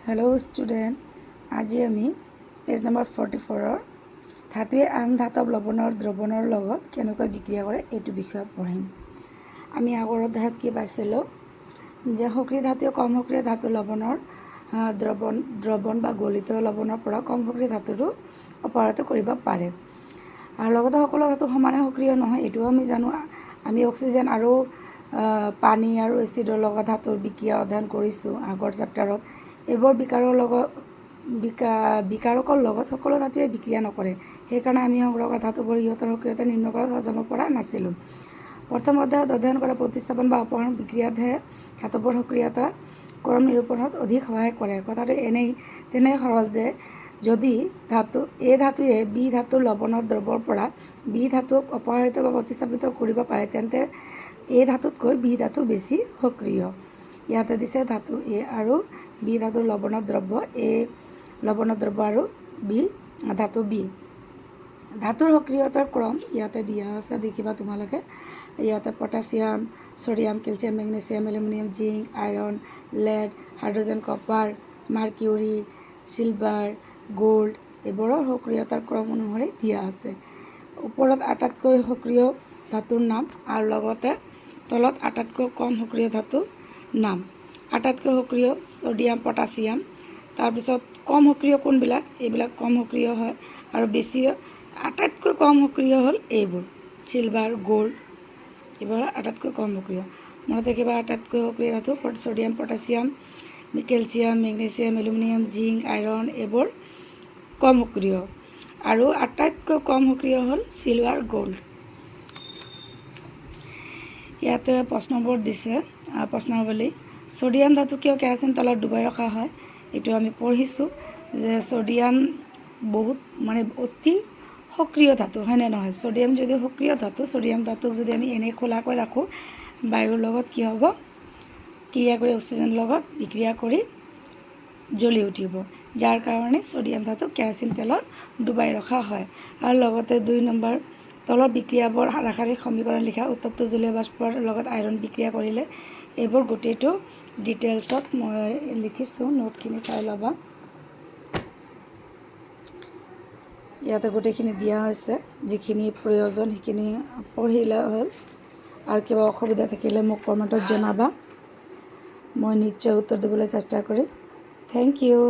Hello' student, আজি আমি page number 44 ধাতুৱে আন ধাতৱ লৱণৰ দ্ৰৱণৰ লগত কেনেকৈ বিক্ৰিয়া কৰে এইটো বিষয়ে পঢ়িম। আমি আগৰ অধ্যায়ত কি পাইছিলোঁ যে সক্ৰিয় ধাতুৱে কম সক্ৰিয় ধাতু লৱণৰ দ্ৰৱণ বা গলিত লৱণৰ পৰা কম সক্ৰিয় ধাতুটো অপসাৰিত কৰিব পাৰে। আৰু লগতে সকলো ধাতু সমানে সক্ৰিয় নহয় এইটোও আমি জানো। আমি অক্সিজেন আৰু পানী আৰু এচিডৰ লগত ধাতুৰ বিক্ৰিয়া অধ্যয়ন কৰিছোঁ আগৰ চেপ্টাৰত। এইবোৰ বিকাৰকৰ লগত সকলো ধাতুৱে বিক্ৰিয়া নকৰে, সেইকাৰণে আমি সংগ্ৰহ কৰা ধাতুবোৰ সিহঁতৰ সক্ৰিয়তা নিৰ্ণয় কৰাত সক্ষম পৰা নাছিলোঁ। প্ৰথম অধ্যায়ত অধ্যয়ন কৰা প্ৰতিস্থাপন বা অপসাৰণ বিক্ৰিয়াতহে ধাতুবোৰ সক্ৰিয়তা ক্ৰম নিৰূপণত অধিক সহায় কৰে। কথাটো তেনেই সৰল যে যদি এ ধাতুৱে বি ধাতুৰ লৱণৰ দ্ৰৱৰ পৰা বি ধাতুক অপসাৰিত বা প্ৰতিস্থাপিত কৰিব পাৰে, তেন্তে এ ধাতুতকৈ বি ধাতু বেছি সক্ৰিয়। ইয়াতে দিছে ধাতু এ আৰু বি ধাতুৰ লৱণৰ দ্ৰব্য এ লৱণৰ দ্ৰব্য আৰু বি ধাতু বি। ধাতুৰ সক্ৰিয়তাৰ ক্ৰম ইয়াতে দিয়া আছে, দেখিবা তোমালোকে। ইয়াতে potassium, sodium, calcium, magnesium, aluminium, zinc, iron, lead, hydrogen, copper, mercury, silver, gold এইবোৰৰ সক্ৰিয়তাৰ ক্ৰম অনুসৰি দিয়া আছে। ওপৰত আটাইতকৈ সক্ৰিয় ধাতুৰ নাম আৰু লগতে তলত আটাইতকৈ কম সক্ৰিয় ধাতুৰ নাম। আটাইতকৈ সক্ৰিয় ছ'ডিয়াম, পটাছিয়াম। তাৰপিছত কম সক্ৰিয় কোনবিলাক? এইবিলাক কম সক্ৰিয় হয়। আৰু আটাইতকৈ কম সক্ৰিয় হ'ল এইবোৰ চিলভাৰ, গোল্ড, এইবোৰ আটাইতকৈ কম সক্ৰিয়। মনত ৰাখিবা, আটাইতকৈ সক্ৰিয় ধাতু sodium, potassium, calcium, magnesium, aluminium, zinc, iron এইবোৰ কম সক্ৰিয়। আৰু আটাইতকৈ কম সক্ৰিয় হ'ল চিলভাৰ, গোল্ড। ইয়াতে প্ৰশ্নবোৰ দিছে, প্ৰশ্নাৱলী। ছ'ডিয়াম ধাতু কিয় কেৰাচিন তেলত ডুবাই ৰখা হয়? এইটো আমি পঢ়িছোঁ যে ছ'ডিয়াম অতি সক্ৰিয় ধাতু, হয়নে নহয়? ছ'ডিয়াম যদি সক্ৰিয় ধাতু, ছ'ডিয়াম ধাতুক যদি আমি এনেই খোলাকৈ ৰাখোঁ, বায়ুৰ লগত কি হ'ব? ক্ৰিয়া কৰি অক্সিজেনৰ লগত বিক্ৰিয়া কৰি জ্বলি উঠিব, যাৰ কাৰণে ছ'ডিয়াম ধাতুক কেৰাচিন তেলত ডুবাই ৰখা হয়। আৰু লগতে 2 নম্বৰ, তলৰ বিক্ৰিয়াবোৰ ৰাসায়নিক সমীকৰণ লিখা। উত্তপ্ত জলীয় বাষ্পৰ লগত আইৰণ বিক্ৰিয়া কৰিলে এইবোৰ গোটেইটো ডিটেইলছত মই লিখিছোঁ, নোটখিনি চাই ল'বা। ইয়াতে গোটেইখিনি দিয়া হৈছে, যিখিনি প্ৰয়োজন সেইখিনি পঢ়িলে হ'ল। আৰু কিবা অসুবিধা থাকিলে মোক কমেণ্টত জনাবা, মই নিশ্চয় উত্তৰ দিবলৈ চেষ্টা কৰিম। Thank U.